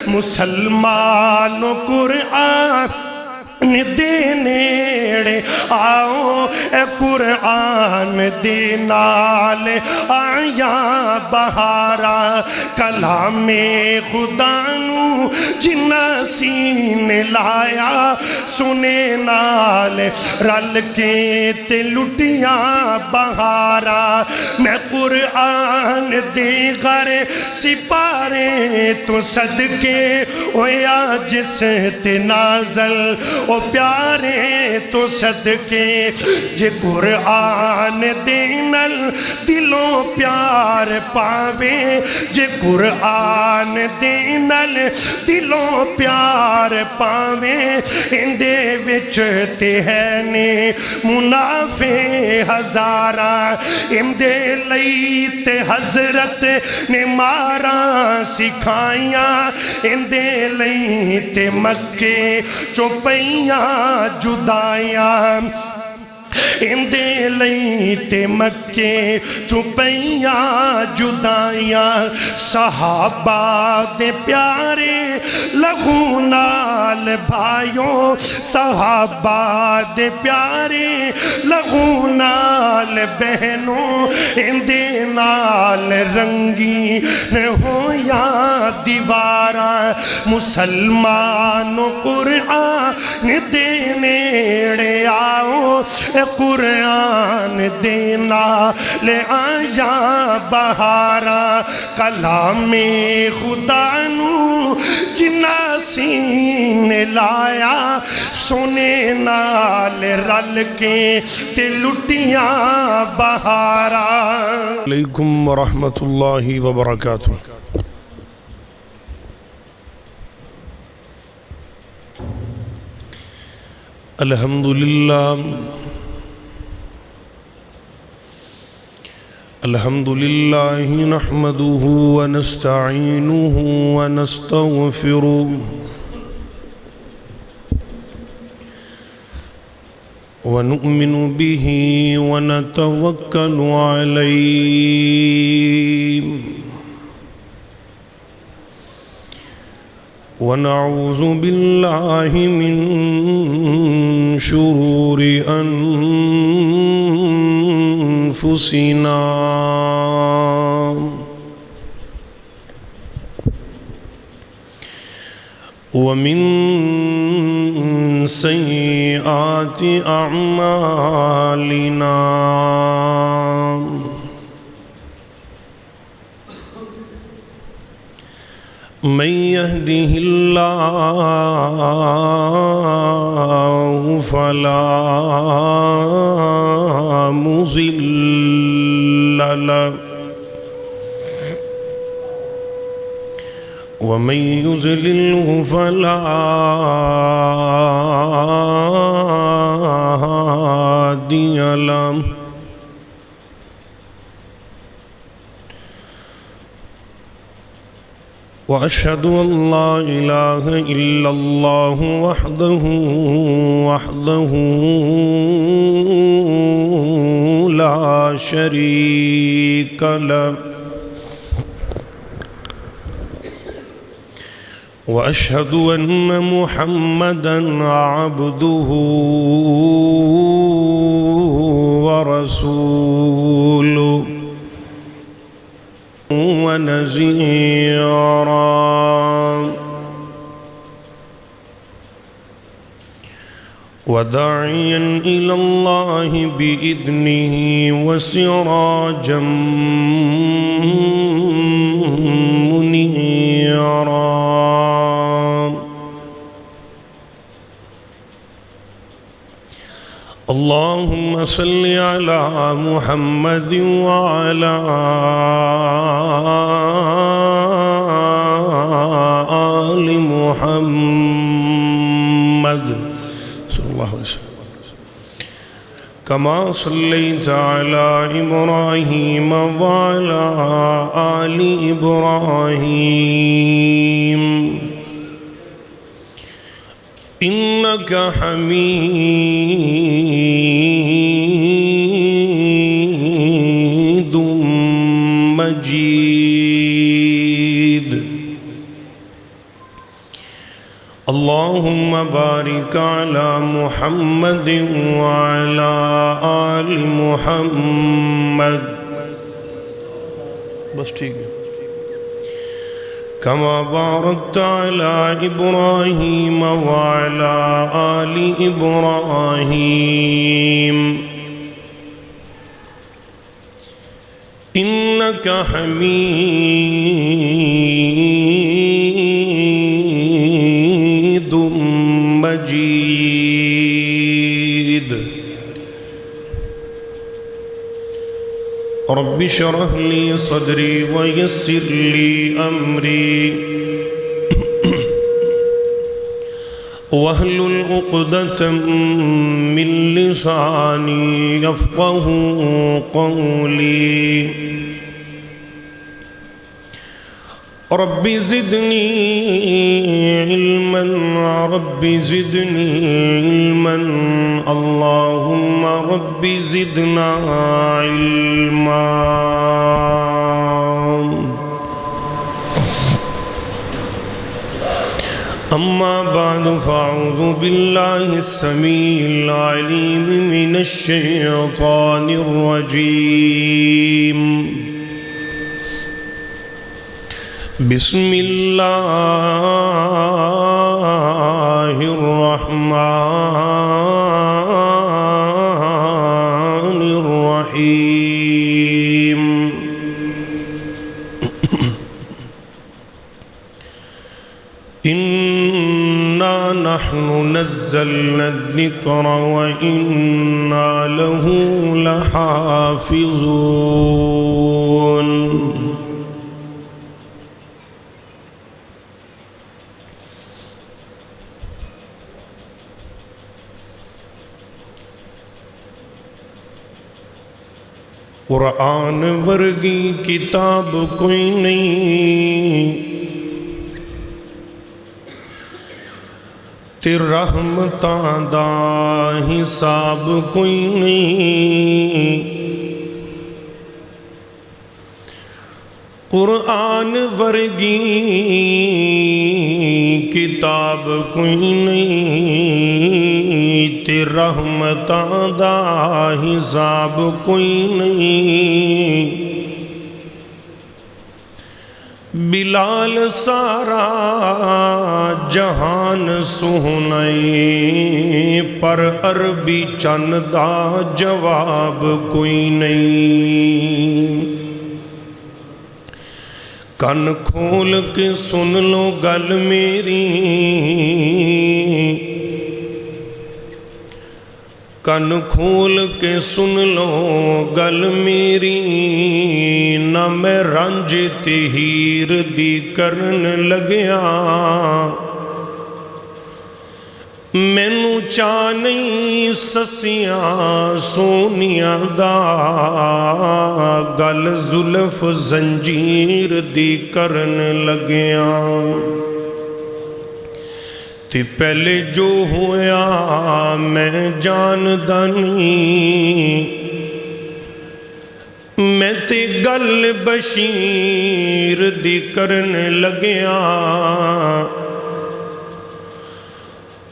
مسلمانوں قرآن دے نیڑے آؤ اے قرآن دے نال آیا بہارا کلام خدا نو جنہ سینے لایا سنے نال رل کے تے لٹیاں بہارا میں قرآن دے غر سپارے تو صدقے ہویا جس تے نازل او پیارے تو صدقے جے قرآن دینل دلوں پیار پاوے جے قرآن دینل دلوں پیار پاوے اندے وچ تے ہے نے منافع ہزارہ اندے لئی تے حضرت نے مارا سکھائیاں اندے لئی تے مکے چوپیاں جدائیاں اندے لئی تے مکے چوپیاں جدائیاں صحابہ دے پیارے لہو نال بھائیوں صحابہ دے پیارے لہو نال بہنوں اندے نال رنگی ہویا دیوارا مسلمانوں قرآن دے نیڑے آؤ قرآن دینا لے آیا بہارا کلام خدا نو جنہ سینے لایا سنے نال رل کے تے لٹیاں بہارا علیکم ورحمت اللہ وبرکاتہ الحمد لله نحمده ونستعينه ونستغفره ونؤمن به ونتوكل عليه ونعوذ بالله من شرور أنفسنا ومن سيئات أعمالنا من يهده الله فلا مضل له ومن يضلله فلا هادي له وأشهد أن لا إله إلا الله وحده لا شريك له وأشهد أن محمدًا عبده ورسوله ونذيرا وداعيا إلى الله بإذنه وسراجا منيرا اللهم صل على محمد وعلى آل محمد صلى الله عليه وسلم كما صليت على إبراهيم وعلى آل إبراهيم إنك حميد مجيد اللهم بارك على محمد وعلى آل محمد بس ٹھیک ہے كما باركت على إبراهيم وعلى آل إبراهيم إنك حميد مجيد رب اشرح لي صدري ويسر لي أمري واحلل عقدة من لساني يفقه قولي رب زدني علما رب زدني علما اللهم رب زدنا علما أما بعد فأعوذ بالله السميع العليم من الشيطان الرجيم بسم الله الرحمن الرحيم إنا نحن نزلنا الذكر وإنا له لحافظون قرآن ورگی کتاب کوئی نہیں تے رحمتاں دا حساب کوئی نہیں قرآن ورگی کتاب کوئی نہیں تے رحمتاں دا حساب کوئی نہیں بلال سارا جہان سہنائی پر عربی چند دا جواب کوئی نہیں کن کھول کے سن لو گل میری کن کھول کے سن لو گل میری نہ میں رنج تہیر دی کرن لگیا مینو چاہ نہیں سسیاں سونیاں دا گل زلف زنجیر دی کرن لگیا تے پہلے جو ہویا میں جاندا نہیں میں تے گل بشیر دی کرن لگیا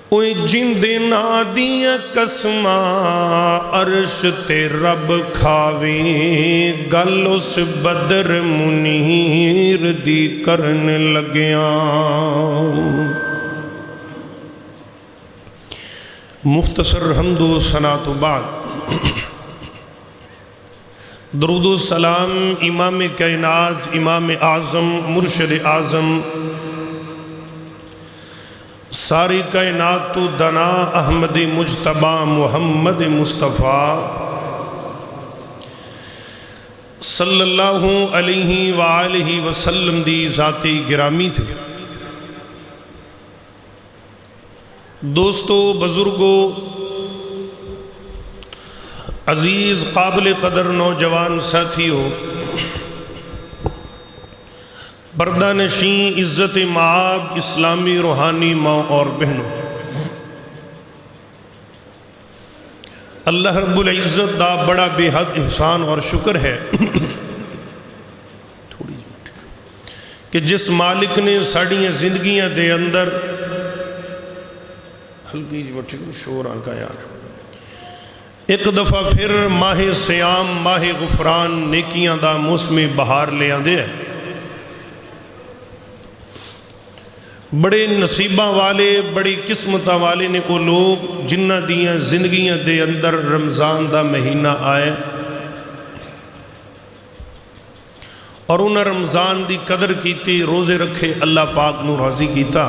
اوے جندے نادیاں قسماں عرش تے رب کھاوے گل اس بدر منیر دی کرن لگیا مختصر حمد و ثنا تو بعد درود و سلام امام کائنات امام اعظم مرشد اعظم ساری کائنات تو دنا احمد مجتبی محمد مصطفیٰ صلی اللہ علیہ وآلہ وسلم دی ذاتی گرامی تھے دوستو بزرگو عزیز قابل قدر نوجوان ساتھیو پردہ نشین عزت مآب اسلامی روحانی ماں اور بہنوں اللہ رب العزت دا بڑا بے حد احسان اور شکر ہے کہ جس مالک نے ساڑیاں زندگیاں دے اندر ہلکی جی بٹھی کو شور آن کا یار. ایک دفعہ پھر ماہ سیام ماہ غفران نیکیاں دا موسم بہار لے آندے ہیں. بڑے نصیباں والے بڑی قسمتاں والے نے وہ لوگ جنہ دیاں زندگیاں دے اندر رمضان دا مہینہ آئے اور انہاں رمضان دی قدر کیتی, روزے رکھے, اللہ پاک نو راضی کیتا.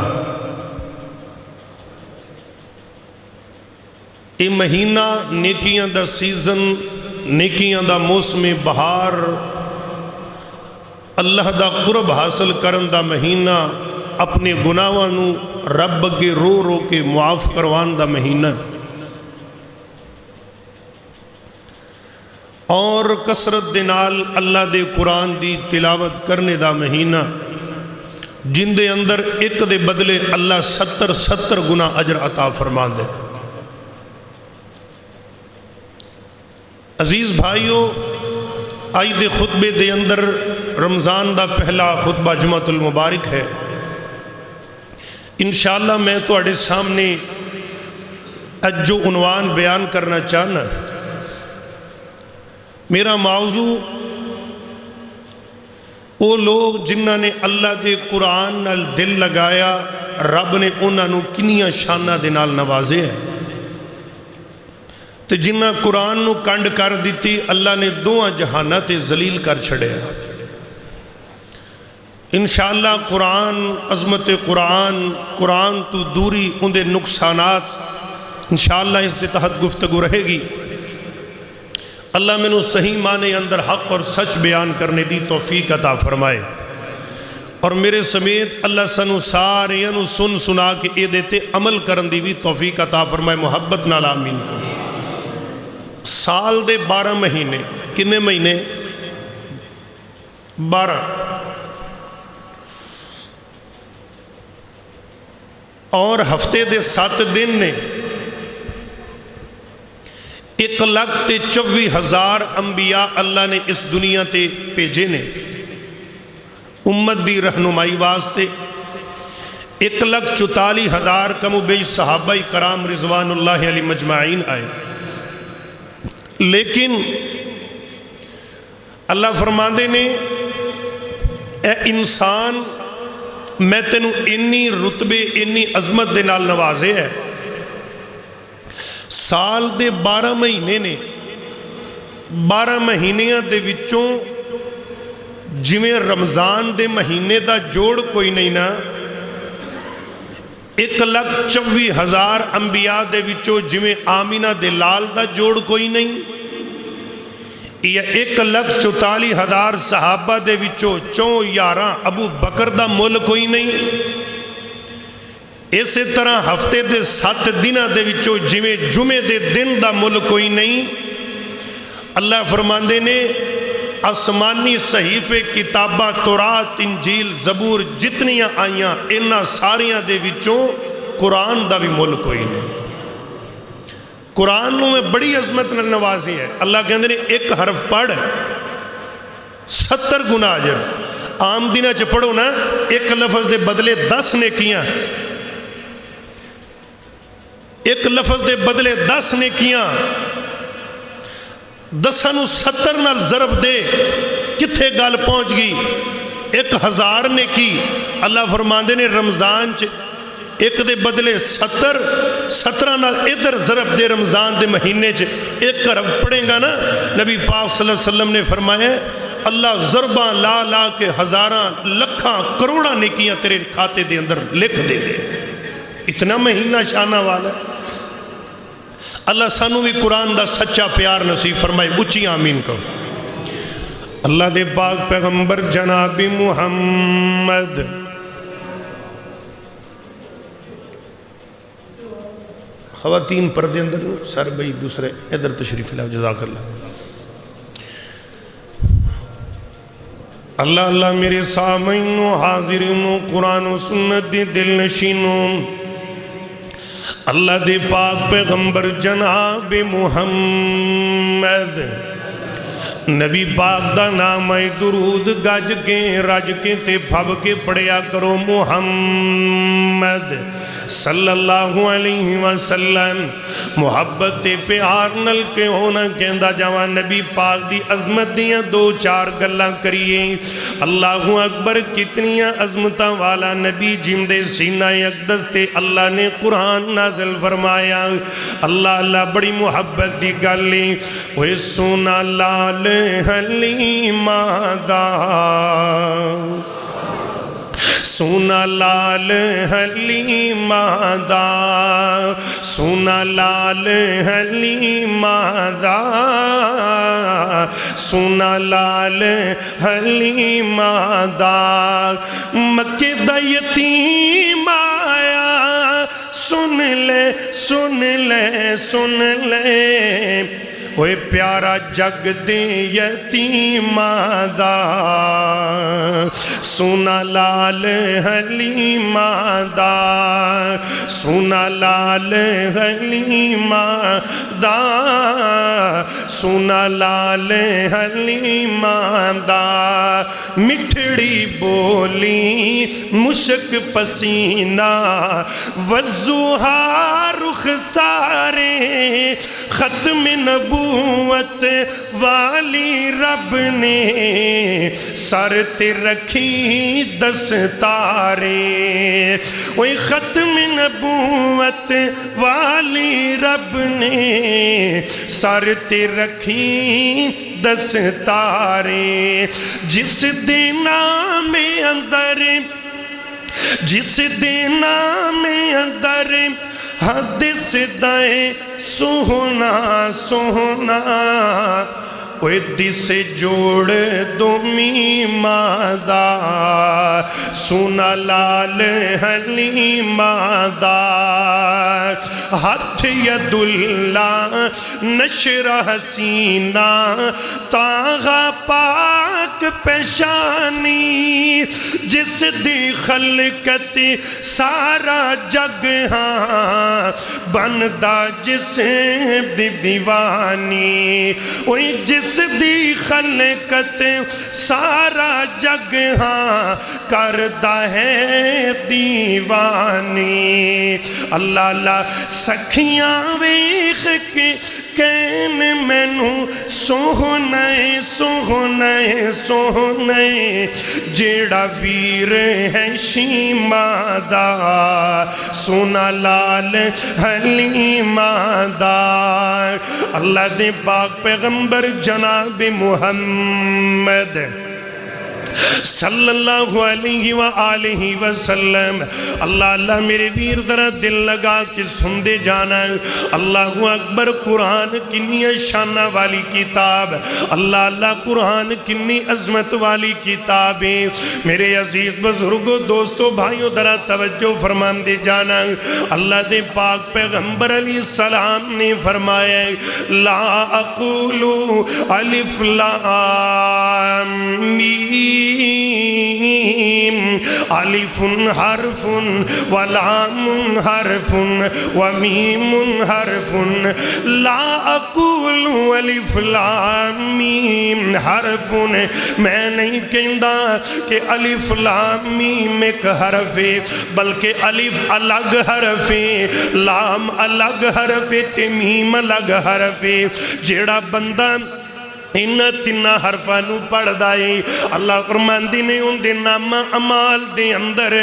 یہ مہینہ نیکیاں دا سیزن, نیکیاں دا موسم بہار, اللہ دا قرب حاصل کرن دا مہینہ, اپنے گناہاں نو رب اگے رو رو کے معاف کروان دا مہینہ, اور کثرت دے نال اللہ دے قرآن دی تلاوت کرنے دا مہینہ, جن دے اندر ایک دے بدلے اللہ 70 گناہ اجر عطا فرما دے. عزیز بھائیو, آج دے خطبے دے اندر رمضان دا پہلا خطبہ جمعۃ المبارک ہے. انشاءاللہ میں تواڈے سامنے اج جو عنوان بیان کرنا چاہنا, میرا موضوع وہ لوگ جنہاں نے اللہ دے قرآن نال دل لگایا, رب نے انہاں نو کنیاں شاناں دے نال نوازے ہے, تے جنہ قرآن نو کنڈ کر دیتی اللہ نے دوہاں جہاناں تے ذلیل کر چھڑے. انشاءاللہ قرآن, عظمت قرآن, قرآن تو دوری, ان دے نقصانات, انشاءاللہ اس دے تحت گفتگو رہے گی. اللہ میں نو صحیح معنی اندر حق اور سچ بیان کرنے دی توفیق عطا فرمائے, اور میرے سمیت اللہ سنو سارے انو سن سنا کے اے دیتے عمل کرن دی بھی توفیق عطا فرمائے. محبت نال آمین کو. سال دے 12 مہینے, کنے مہینے؟ 12. اور ہفتے دے 7 دن نے. 1,24,000 انبیاء اللہ نے اس دنیا تے بھیجے نے امت دی رہنمائی واسطے. 1,44,000 کم و بیش صحابہ کرام رضوان اللہ علیہ مجمعین آئے. لیکن اللہ فرماندے نے, اے انسان میں تینوں انی رتبے انی عظمت دے نال نوازے ہے. سال دے 12 مہینے نے, 12 مہینیاں دے وچوں جویں رمضان دے مہینے دا جوڑ کوئی نہیں نا, 1,24,000 انبیاء دے وچوں جویں آمینہ دے لال دا جوڑ کوئی نہیں, یا 1,44,000 صحابہ دے وچوں 11 ابو بکر دا مول کوئی نہیں. اسی طرح ہفتے دے 7 دنہ دے وچوں جویں جمعے دے دن دا مول کوئی نہیں. اللہ فرماندے نے آسمانی صحیفے کتابہ تورات انجیل زبور جتنیاں آئیاں انہاں ساریاں دے وچوں قرآن دا بھی مول کوئی نہیں. قرآن میں بڑی عظمت نال نوازی ہے. اللہ کہندے نے ایک حرف پڑھ 70 گناہ اجر. عام دنہ چ پڑھو نا, ایک لفظ دے بدلے 10 نیکیاں, ایک لفظ دے بدلے 10 نیکیاں. 10 نو 70 نال ضرب دے, کتھے گال پہنچ گئی؟ 1,000 نیکی. اللہ فرماندے نے رمضان چ ایک دے بدلے 17 نال ادھر ضرب دے. رمضان دے مہینے چ ایک حرف پڑھیں گا نا, نبی پاک صلی اللہ علیہ وسلم نے فرمایا اللہ ضرباں لا لا کے ہزاراں لکھاں کروڑاں نیکیاں تیرے کھاتے دے اندر لکھ دے دے. اتنا مہینہ شانہ والا. اللہ سانو بھی قرآن دا سچا پیار نصیب فرمائے. اچھی آمین کرو. اللہ دے پاک پیغمبر جناب محمد خواتین پردے اندر سر بھائی دوسرے ادھر تشریف لاؤ. جزاک اللہ. اللہ اللہ میرے سامعین و حاضرین و قرآن و سنت دے دل نشینوں, اللہ دے پاک پیغمبر جناب محمد نبی پاک دا نام ہے درود گج کے رج کے تے پھب کے پڑھیا کرو. محمد صلی اللہ علیہ وسلم محبت پیار نل کے ہونا کہندا جاواں نبی پاک دی عظمت دیاں دو چار گلاں کریے اللہ اکبر کتنی عظمتاں والا نبی جن دے سینہ اقدس تے اللہ نے قرآن نازل فرمایا اللہ اللہ بڑی محبت دی گلی اوے سونا لال حلیمہ دا سونا لال حلیمہ دا سونا لال حلیمہ دا سونا لال حلیمہ دا مکے دا یتیم آیا سن لے سن لے سن لے اوے پیارا جگ دے یتیمہ دا سونا لال حلیمہ دا سونا لال حلیمہ دا سونا لال حلیمہ دا مٹھڑی بولی مشک پسینہ وضحا رخسارے ختم نبوت والی رب نے سر تے رکھی دستارے وہی ختم نبوت والی رب نے سر تے رکھی دستارے جس دے نام اندر جس دے نام اندر حدث دائیں سوہنا سوہنا اوے دس جوڑ دو میمہ دا سونا لال حلیمہ دا ہاتھ ید اللہ نشر حسینہ تاغا پاک پیشانی جس دی خلقت سارا جگ ہاں بندہ جس دی دیوانی اوہ جس دی خلقت سارا جگ ہاں کردہ ہے دیوانی اللہ اللہ سکھیاں ویخ کے کین مینو سوہنے سوہنے سوہنے جیڑا ویر ہے شیمہ دا سونا لال حلیمہ دا اللہ دے پاک پیغمبر جناب محمد صلی اللہ علیہ وآلہ وسلم اللہ اللہ میرے ویر ذرا دل لگا کے سن دے جانا اللہ اکبر قرآن کنی شانہ والی کتاب اللہ اللہ قرآن کنی عظمت والی کتابیں میرے عزیز بزرگوں دوستوں بھائیوں ذرا توجہ فرمان دے جانا اللہ دے پاک پیغمبر علیہ السلام نے فرمایا لا اقولو الف لام میم الف حرف ولام حرف ومیم حرف لا اقول الف لام میم حرف میں نہیں کہندا کہ الف لام میم ایک حرف ہے بلکہ الف الگ حرف ہے لام الگ حرف ہے تے میم الگ حرف ہے جیڑا بندہ انہ تنہ حرفانو پڑھ دائی اللہ فرماندی نے ان دے نام عمال دے اندر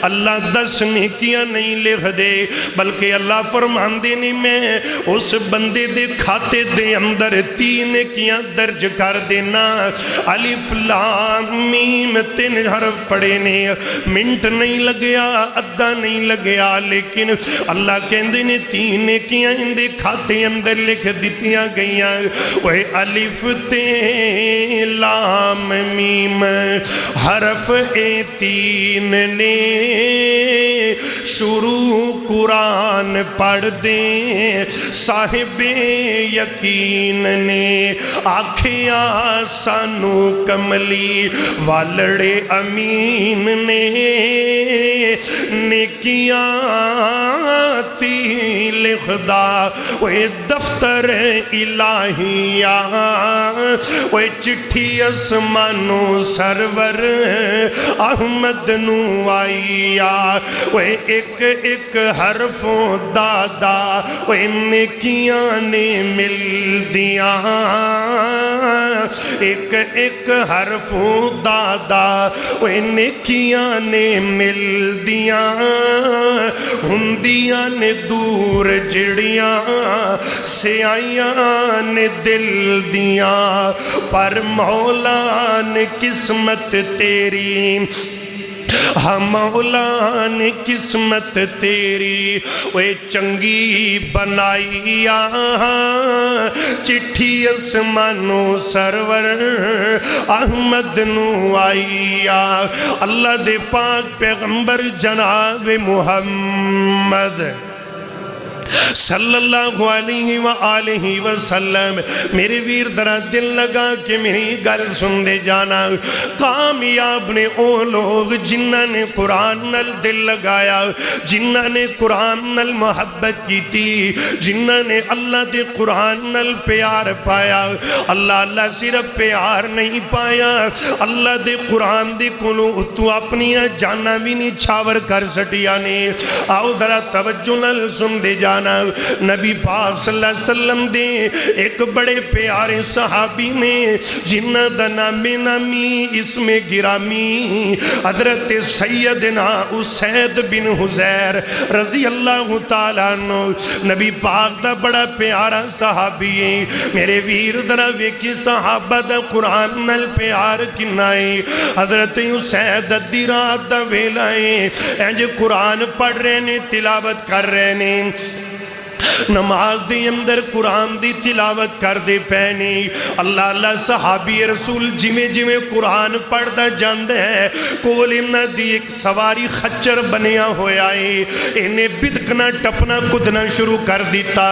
اللہ 10 نیکیاں نہیں لکھ دے بلکہ اللہ فرماندی نے میں اس بندے دے کھاتے دے اندر 3 نیکیاں درج کر دینا الف لام میم 3 حرف پڑھے نے منٹ نہیں لگیا ادھا نہیں لگیا لیکن اللہ کہندے نے 3 نیکیاں ان دے کھاتے اندر لکھ دیتیاں گئیاں وہ الف تے لام میم حرف 3 نے شروع قرآن پڑھ دیں صاحب یقین نے آکھیا سانو کملی والڑے امین نے نیکیاں تی لکھ دا وہ دفتر الہیات اوے چٹھی اسمانوں سرور احمد نو آئی اوے ایک ایک حرفوں دادا اوے نیکیاں نے مل دیاں ایک ایک حرفوں دادا اوے نیکیاں نے مل دیاں ہندیاں نے دور جڑیاں سیائیاں نے دل دیاں پر مولا نے قسمت تیری مولا نے قسمت تیری اوے چنگی بنائی چٹھی اسمانوں سرور احمد نو آئی اللہ دے پاک پیغمبر جناب محمد صلی اللہ علیہ وآلہ وسلم میرے ویر درہ دل لگا کہ میری گل سن دے جانا کامیاب نے او لوگ جنہ نے قرآن نل دل لگایا جنہ نے قرآن نل محبت کی تھی جنہ نے اللہ دے قرآن نل پیار پایا اللہ صرف پیار نہیں پایا اللہ دے قرآن دے کلو تو اپنی جانا بھی نہیں چھاور کر سٹیا نے آؤ درہ توجہ نل سن دے جانا نبی پاک صلی اللہ علیہ وسلم دے ایک بڑے پیارے صحابی نے جنہ دا نامی اسم گرامی حضرت سیدنا اسید بن حزیر رضی اللہ تعالیٰ عنہ نبی پاک دا بڑا پیارا صحابی ہے میرے ویر درہ ویکی صحابہ دا قرآن نل پیار کنائے حضرت اسید دی رات دا ویلائے اینج قرآن پڑھ رہے نے تلاوت کر رہے نے نماز دے اندر قرآن دی تلاوت کر دے پہنی اللہ صحابی رسول جویں قرآن پڑھ دا جاندے ہیں کول انہاں دی ایک سواری خچر بنیا ہویا ہے انہیں بدکنا ٹپنا کدنا شروع کر دیتا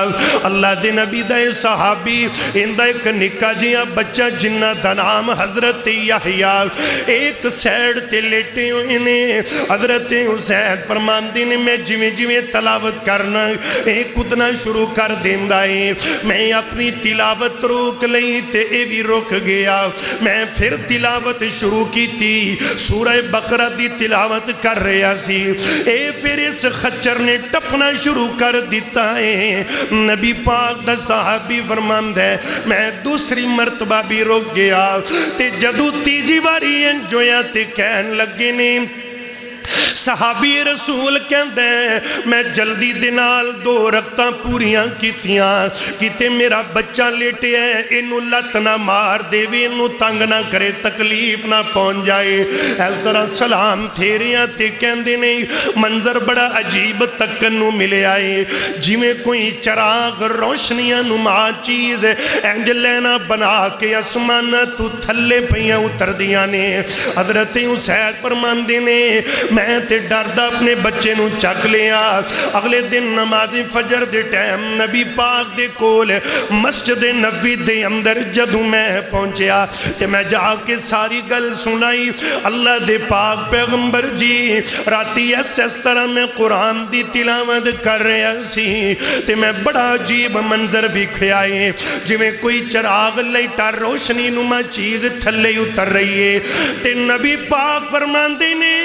اللہ دے نبی دے صحابی اندہ ایک نکا جیاں بچہ جنہ دا نام حضرت یحییٰ ایک سیڑ تے لیٹے انہیں حضرت حسین فرمان دینے میں جویں تلاوت کرنا ایک کدنا شروع کر دیندہ ہے میں اپنی تلاوت روک لئی تے اے بھی روک گیا میں پھر تلاوت شروع کی تھی سورہ بقرہ دی تلاوت کر رہا سی اے پھر اس خچر نے ٹپنا شروع کر دیتا ہے نبی پاک دا صحابی فرماند ہے میں دوسری مرتبہ بھی روک گیا تے جدو تیجی واری انجویا تے کہن لگے نے صحابی رسول کہندے ہیں میں جلدی دنال 2 رکعتاں پوریاں کیتیاں کیتے میرا بچہ لیٹے ہے انہوں لت نہ مار دے وے انہوں تنگ نہ کرے تکلیف نہ پہنچ جائے اس طرح سلام تھیریاں تے کہندے نہیں منظر بڑا عجیب تکنو ملے آئے جویں کوئی چراغ روشنیاں نما چیز اینج لینا بنا کے اسمانہ تو تھلے پہیاں اتر دیاں نے حضرت حسین فرماندے نے میں تے ڈردہ اپنے بچے نو چک لیا اگلے دن نماز فجر دے ٹائم نبی پاک دے کول مسجد نبوی دے اندر جدوں میں پہنچیا تے میں جا کے ساری گل سنائی اللہ دے پاک پیغمبر جی راتی اس طرح میں قرآن دی تلاوت کر رہا سی تے میں بڑا عجیب منظر بھی کھیائے جویں کوئی چراغ لائٹا روشنی نما چیز تھلے اتر رہی ہے تے نبی پاک فرماندے نے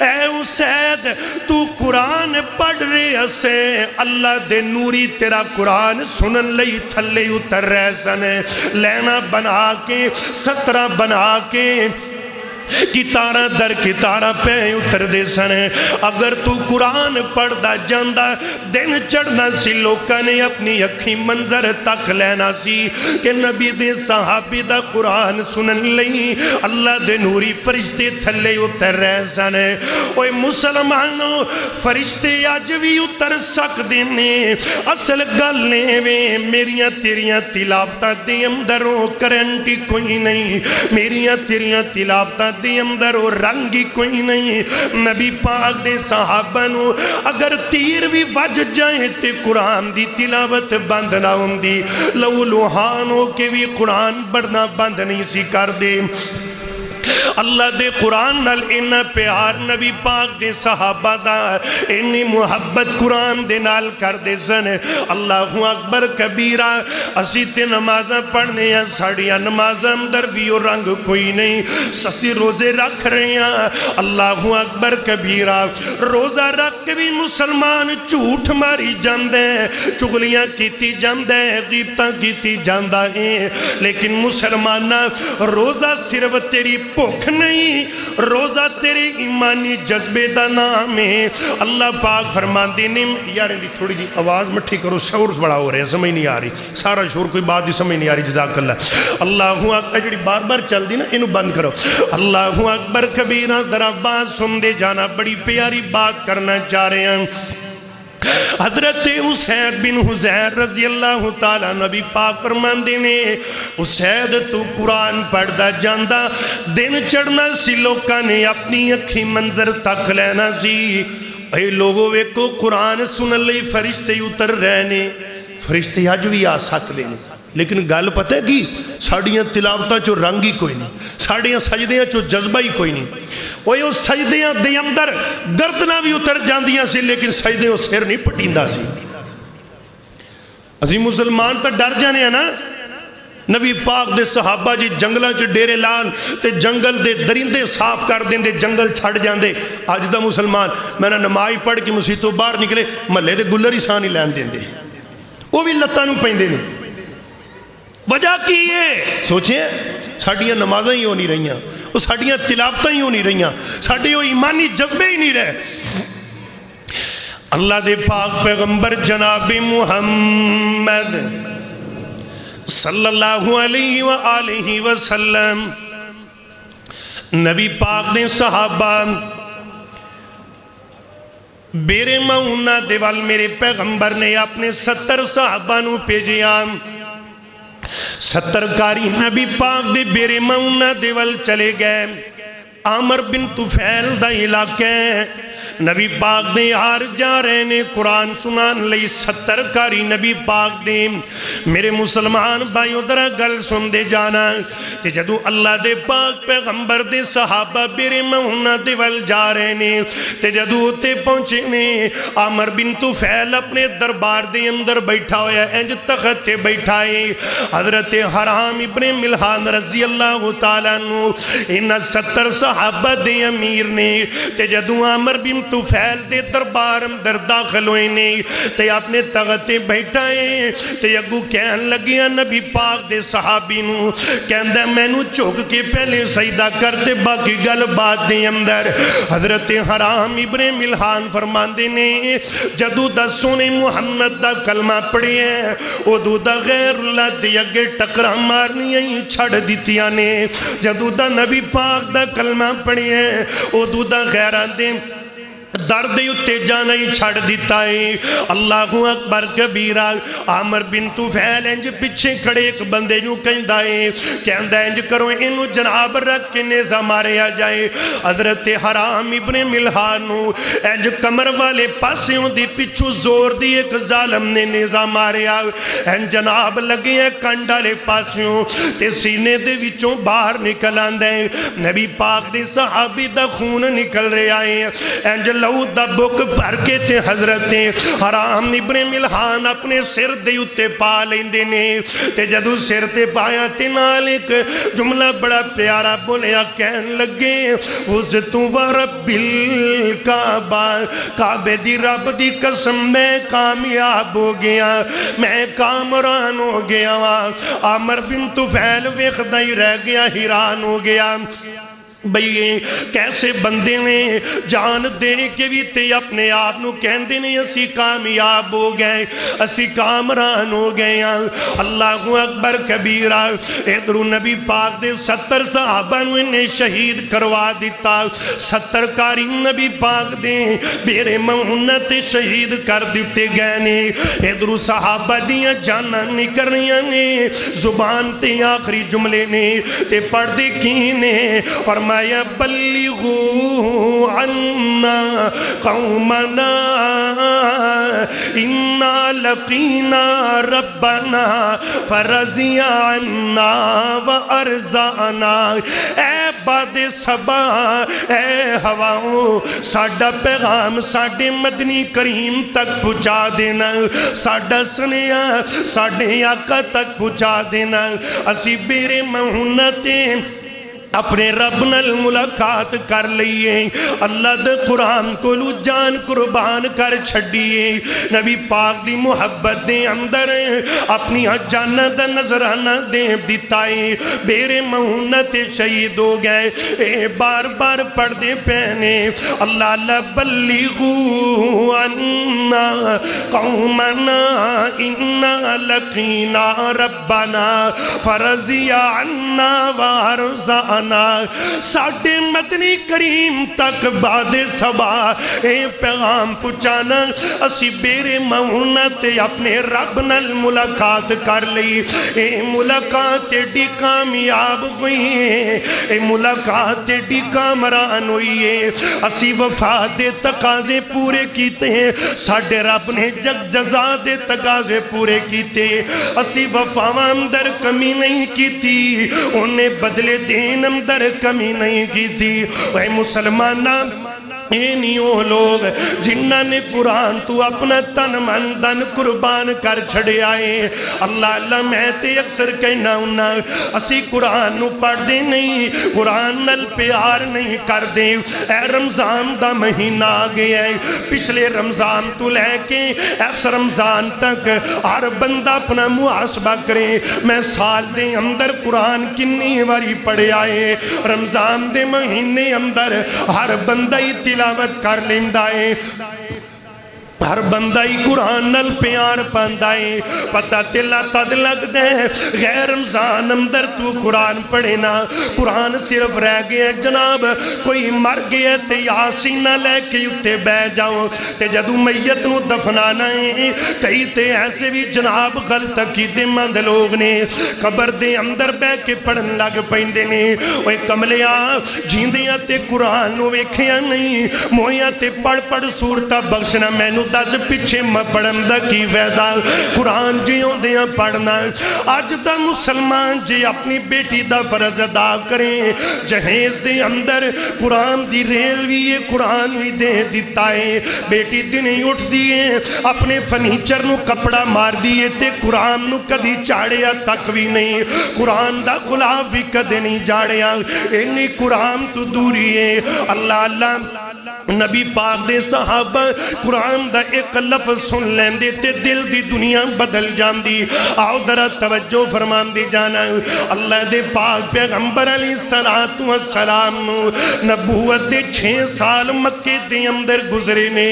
اے اسید تو قرآن پڑھ رہے سے اللہ دے نوری تیرا قرآن سنن لئی تھلے اتر رہے سنے لینا بنا کے 17 بنا کے کتارہ در کتارہ پہ اتر دے سنے اگر تو قرآن پڑھ دا جاندہ دن چڑھنا سی لوکا نے اپنی اکھی منظر تک لینا سی کہ نبی دے صحابی دا قرآن سنن لئی اللہ دے نوری فرشتے تھلے اتر رہے سنے اوہ مسلمانوں فرشتے آج بھی اتر سک دینے اصل گلنے میں میریاں تیریاں تلاوتہ دے اندروں کرنٹی کوئی نہیں میریاں تیریاں تلاوتہ دے اندر وہ رنگی کوئی نہیں نبی پاک دے صحابہ نو اگر تیر بھی وج جائیں تے قرآن دی تلاوت بند نہ ہوندی لو لوہانوں کے بھی قرآن بڑھنا بند نہیں سی کر دے اللہ دے قرآن نال انہا پیار نبی پاک دے صحابہ دا انہی محبت قرآن دے نال کر دے سن اللہ اکبر کبیرہ اسی تے نمازہ پڑھنے ہیں ساڑیاں نمازہ اندر بھی اور رنگ کوئی نہیں سسی روزے رکھ رہے ہیں اللہ اکبر کبیرہ روزہ رکھ کے بھی مسلمان جھوٹ ماری جاندے ہیں چغلیاں کیتی جاندے ہیں غیبتاں کیتی جاندہ ہیں لیکن مسلمانہ روزہ صرف تیری بھوک نہیں روزہ تیرے ایمانی جذبے دا نام ہے اللہ پاک فرماندے نے یار دی تھوڑی جی آواز مٹھی کرو شور بڑا ہو رہا ہے سمجھ نہیں آ رہی سارا شور کوئی بات دی سمجھ نہیں آ رہی جزاک اللہ اللہ اکبر جڑی بار بار چل دی نا انہوں بند کرو اللہ اکبر کبیرہ ذرا بات سن دے جانا بڑی پیاری بات کرنا چاہ رہے ہیں حضرت اسید بن حزیر رضی اللہ تعالیٰ نبی پاک فرماندے نے اسید تو قرآن پڑھدا جاندہ دن چڑھنا سی لوکاں نے اپنی اکھی منظر تک لینا سی اے لوگوں ویکو قرآن سنن لئی فرشتے اتر رہنے فرشتے آج بھی آ سکتے ہیں لیکن گل پتہ ہے کی ساڑیاں تلاوتاں چو رنگ ہی کوئی نہیں ساڑیاں سجدیاں چو جذبہ ہی کوئی نہیں وہ سجدیاں دے اندر گردنا بھی اتر جاندیاں سی لیکن سجدیاں سر نہیں پٹیندہ سی عظیم مسلمان تا ڈر جانے ہیں نا نبی پاک دے صحابہ جی جنگلہ چو ڈیرے لان تے جنگل دے درندے صاف کر دیں دے جنگل چھڑ جان دے آج دا مسلمان میں نے نمائی پڑھ کے مسیطوں باہر نکلے ملے دے گلری سانی لین دیں دے وہ بھی لتانوں پہندے نہیں وجہ کی یہ سوچیں ساڑیاں نمازیں ہی ہو نہیں رہی ہیں وہ ساڑیاں تلاوتیں ہی ہو نہیں رہی ہیں ساڑی وہ ایمانی جذبے ہی نہیں رہے اللہ دے پاک پیغمبر جناب محمد صلی اللہ علیہ وآلہ وسلم نبی پاک دے صحابہ بیرے مہونہ دیوال میرے پیغمبر نے اپنے 70 صحابہ نو پیجیا 70 کاری نبی پاک دے بیرے مہونہ دیوال چلے گئے عامر بن طفیل دا علاقہ نبی پاک دے آر جا رہے نے قرآن سنان لئی 70 کاری نبی پاک دے میرے مسلمان بھائیوں درہ گل سن دے جانا تے جدو اللہ دے پاک پیغمبر دے صحابہ بیرے مہونہ دے ول جا رہے نے تے جدو تے پہنچے نے عامر بن طفیل اپنے دربار دے اندر بیٹھا ہویا انج تخت تے بیٹھائے حضرت حرام ابن ملحان رضی اللہ تعالیٰ نو انہ 70 صحابہ دے امیر نے تے جدو عامر بن طفیل دے دربار اندر داخل ہوئے نے تے اپنے تغتے بیٹھائیں تے اگو کہن لگیا نبی پاک دے صحابی نو کہندہ میں نو چوک کے پہلے سجدہ کرتے باقی گل بات دے اندر حضرت حرام ابن ملحان فرماندے نے جدو دا سونے محمد دا کلمہ پڑھے ہیں او دو دا غیر اللہ دے اگے ٹکرہ مارنی ہیں چھڑ دیتیاں نے جدو دا نبی پاک دا کلمہ پڑھے ہیں او دو دا غیران دے درد اتے جانا ہی چھڑ دیتا ہے اللہ اکبر کبیرہ عامر بن طفیل انج پچھے کھڑے ایک بندے نو کہندہ ہے کہندہ انج کرو انو جناب رکھ کے نیزہ مارے آ جائے حضرت حرام ابن ملحانو انج کمر والے پاسیوں دی پچھو زور دی ایک ظالم نے نیزہ مارے آ انج جناب لگے ہیں کنڈالے پاسیوں تے سینے دے وچوں باہر نکل آندے نبی پاک دے صحابی دا خون نکل رہے آئے انج لہو دا بک بھر کے تے حضرت حرام ابن ملحان اپنے سر دے اتے پا لیندے نے تے جدو سر تے پایا تے نال ایک جملہ بڑا پیارا بولیا کہن لگے عزتو و رب الکعبہ کعبے دی رب دی قسم میں کامیاب ہو گیا میں کامران ہو گیا عامر بن طفیل ویخدہ ہی رہ گیا حیران ہو گیا بھئی کیسے بندے نے جان دے کے بھی تے اپنے آپ نو کہندے نے اسی کامیاب ہو گئے اسی کامران ہو گئے اللہ اکبر کبیرہ ادھر نبی پاک دے 70 صحابہ نو انہیں شہید کروا دیتا 70 کاری نبی پاک دے بیرے مہونت شہید کر دیتے گئے نے ادھر صحابہ دیا جانا نکر رہی نے زبان تے آخری جملے نے تے پڑھ دے کی نے فرمایا بلغوا عنا قومنا انا لقینا ربنا فرضی عنا وارزانا۔ اے باد صبا اے ہواؤں ساڈا پیغام ساڈے مدنی کریم تک پہنچا دینا، ساڈا سنیا ساڈے آقا تک پہنچا دینا۔ اسی بیرے مہونتیں اپنے رب نال ملاقات کر لئیے، اللہ دے قرآن کو جان قربان کر چھڑیے، نبی پاک دی محبت دے اندر اپنی جانہ دا نظرانہ دے دیتائے، بیرے مہونت شہید ہو گئے، اے بار بار پڑھ دے پہنے اللہ اللہ بلیغو انا قومنا انا لقینا ربنا فرضی عنا وارزانا۔ ساڑھے مدنی کریم تک بعد صبا اے پیغام پہنچانا، اسی بیرے مہونت اپنے رب نال ملاقات کر لی، اے ملاقات ایڈی کامیاب ہوئی ہے، اے ملاقات ایڈی کامران ہوئی ہے، اسی وفا دے تقاضے پورے کیتے ہیں، ساڑھے رب نے جگ جزا دے تقاضے پورے کیتے، اسی وفا اندر کمی نہیں کیتی، انہیں بدلے دین اندر کمی نہیں کی تھی۔ اے مسلمانہ اے نیوں لوگ جنہاں نے قرآن تو اپنا تن من دن قربان کر چھڑے آئے، اللہ اللہ میں تے اکثر کہنا ہونا اسی قرآن نو پڑھ دے نہیں، قرآن نل پیار نہیں کر دے۔ اے رمضان دا مہینہ آگیا ہے، پچھلے رمضان تو لے کے اس رمضان تک ہر بندہ اپنا محاسبہ کرے، میں سال دے اندر قرآن کنی واری پڑھے آئے، رمضان دے مہینے اندر ہر بندہ تلاوت کر لیندائے، ہر بندہ ہی قرآن نل پیار پاندائے، پتہ تلا تد لگ دے غیر رمضان اندر تو قرآن پڑھے نا، قرآن صرف رہ گئے جناب کوئی مر گئے تے یاسین نہ لے کے اتے بے جاؤ تے جدو میت نو دفنانا ہے، کئی تے ایسے بھی جناب غلط عقیدے مند لوگ نے قبر دے اندر بے کے پڑھن لگ پیندے نے، اوے کملیا جیندیاں تے قرآن نو ویکھیا نہیں، مویاں تے پڑھ پڑھ سورتہ بخشنا مینو دس پیچھے پڑھن دا کی ویدہ، قرآن جیوں دیاں پڑھنا۔ آج دا مسلمان جی اپنی بیٹی دا فرض ادا کریں، جہیز دے اندر قرآن دی ریل بھی یہ قرآن بھی دے دیتا ہے، بیٹی دنیں اٹھ دیئے اپنے فرنیچر نو کپڑا مار دیئے تے قرآن نو کدی چاڑیا تک بھی نہیں، قرآن دا غلاف بھی کدی نہیں جاڑیا، انہی قرآن تو دوری ہے۔ اللہ اللہ نبی پاک دے صحابہ قرآن دا ایک لفظ سن لیندے تے دل دی دنیا بدل جان دی۔ آؤ درہ توجہ فرمان دی جانا، اللہ دے پاک پیغمبر علیہ السلام نبوت دے 6 سال مکے دے اندر گزرے نے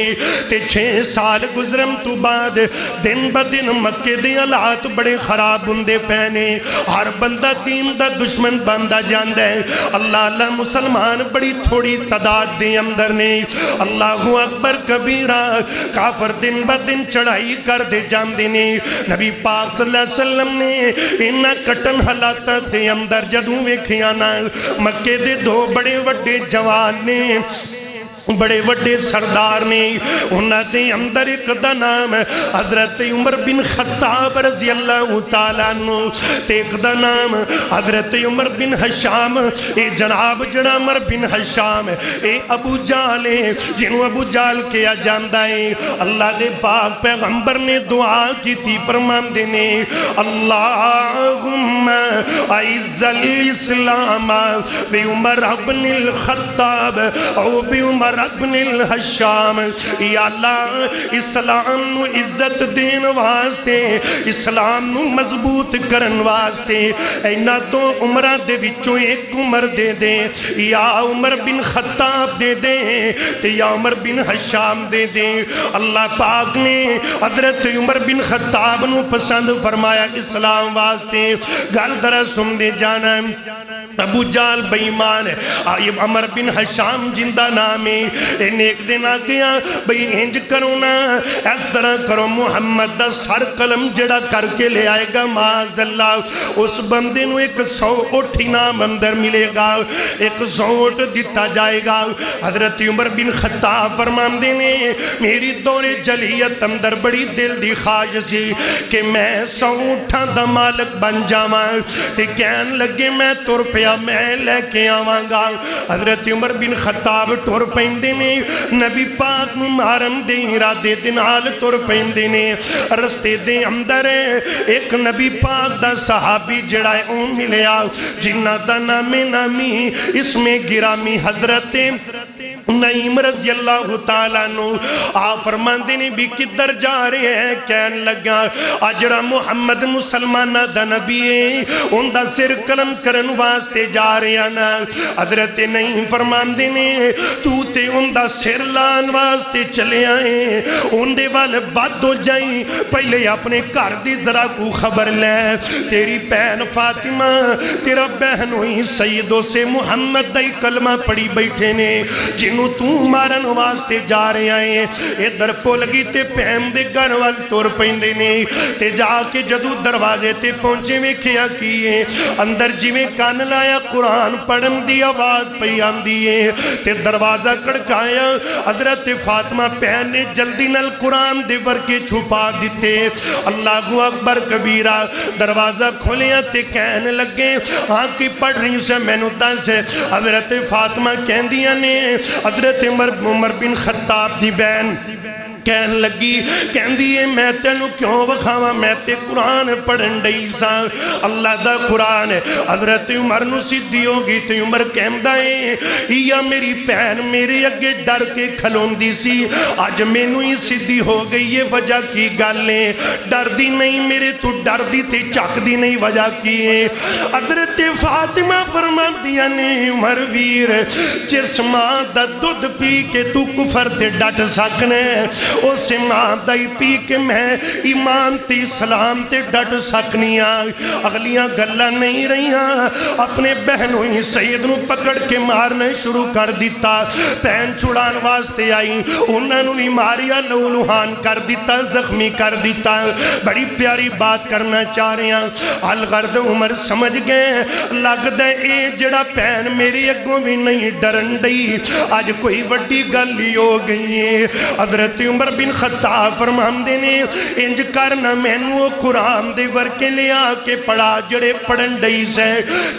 تے 6 سال گزرم تو بعد دن با دن مکے دے حالات بڑے خراب ہندے پہنے، ہر بندہ دین دا دشمن بندہ جاندہ ہے، اللہ اللہ مسلمان بڑی تھوڑی تعداد دے اندر نے، اللہ اکبر کبیرہ کافر دن با دن چڑھائی کر دے جاندے نے۔ نبی پاک صلی اللہ علیہ وسلم نے انہا کٹن حالات دے اندر جدوں ویکھیانا مکے دے 2 بڑے وڈے جوان نے، بڑے وڈے سردار نے، انہاں دے اندر ایک دا نام حضرت عمر بن خطاب رضی اللہ تعالیٰ عنہ تے ایک دا نام حضرت عمر بن حشام، اے جناب جنا عمر بن حشام اے ابو جال ہے جنہوں ابو جال کیا جاندہ ہے۔ اللہ دے پاک پیغمبر نے دعا کی تھی فرمان دینے اللہم اعز الاسلام بی عمر ابن الخطاب او بی عمر ابن الحشام، یا اللہ اسلام نو عزت دین واسطے، اسلام نو مضبوط کرن واسطے اینا 2 عمرہ دے وچوں ایک عمر دے دے، یا عمر بن خطاب دے دے تے یا عمر بن حشام دے دے۔ اللہ پاک نے حضرت عمر بن خطاب نو پسند فرمایا اسلام واسطے، گل درہ سن دے جانا ابو جال بیمان ہے، عمر بن حشام جندہ نام ہے، اے نیک دن آ گیا بھئی انج کرو نا اس طرح کرو محمد دا سر قلم جڑا کر کے لے آئے گا معاذ اللہ اس بندے نو 100 اٹھ انعام اندر ملے گا 100 اٹھ دیتا جائے گا حضرت عمر بن خطاب فرماندے نے میری دور جلیت اندر بڑی دل دی خواہش سی کہ میں 100 اٹھاں دا مالک بن جاواں تے کہن لگے میں تر پیا میں لے کے آواں گا حضرت عمر بن خطاب ٹر پیندے نے نبی پاک نو مارن دے ارادے دے نال تر پیندے نے رستے دے اندر ایک نبی پاک دا صحابی جڑا ہے او ملیا جنہ دا نامی اس میں گرامی حضرت نعیم رضی اللہ تعالیٰ نو آپ فرماندے نے بھی کدھر جا رہے ہیں کہن لگا اجڑا محمد مسلمانہ دا نبی ہے ان دا سر قلم کرن واسطے جا رہے ہیں نا حضرت نعیم فرماندے نے تو تے ان دا سر لان واسطے چلے آئے ان دے والے بات ہو جائیں پہلے اپنے گھر دی ذرا کو خبر لے تیری بہن فاطمہ تیرا بہن ہوئی سیدوں سے محمد دائی کلمہ پڑی بیٹھے نے جنہوں تو مارن واسطے جا رہے آئے ادھر پول گی تے پہم دے گھر وال تور پیندے نے تے جا کے جدو دروازے تے پہنچے میں کیا کیے اندر جویں کان لایا قرآن پڑھن دی آواز پہ آندیے تے دروازہ کڑکایا حضرت فاطمہ پہن نے جلدی نل قرآن دے ورکے چھپا دیتے اللہ اکبر کبیرہ دروازہ کھولیا تے کہنے لگے ہاں کی پڑھ رہی سے میں نو دس ہے حضرت فاطمہ کہن دیا نے حضرت عمر بن خطاب دی بین کہن لگی کہن دیئے میں تینو کیوں بخاوا میں تے قرآن پڑھن ڈئی سا اللہ دا قرآن ہے حضرت عمر نو سیدھی ہوگی تے عمر کہن دائیں یا میری پہن میرے اگے ڈر کے کھلون دی سی آج میں نو ہی سیدھی ہو گئی یہ وجہ کی گالیں ڈر دی نہیں میرے تو ڈر دی تے چاک دی نہیں وجہ کیے حضرت فاطمہ فرمان دیا نے عمر ویر جس ماں دا دودھ پی کے تو کفر تے ڈٹ سکنے اسے ماں دائی پی کے میں ایمان تے اسلام تے ڈٹ سکنیاں اگلیاں گلہ نہیں رہیاں اپنے بہنویں سید نو پکڑ کے مارنے شروع کر دیتا پہن چھڑان واسطے آئی انہوں نے بیماریاں لولوہان کر دیتا زخمی کر دیتا بڑی پیاری بات کرنا چاہ رہے ہیں الغرد عمر سمجھ گئے لگ دے اے جڑا پہن میری اگوں بھی نہیں ڈرن ڈئی آج کوئی وڈی گلی ہو گئی ہے حضرت عمر بن خطاب فرماندے نے انج کرنا مینو قرآن دے ورکے لیا کے پڑھا جڑے پڑھن ڈئی سے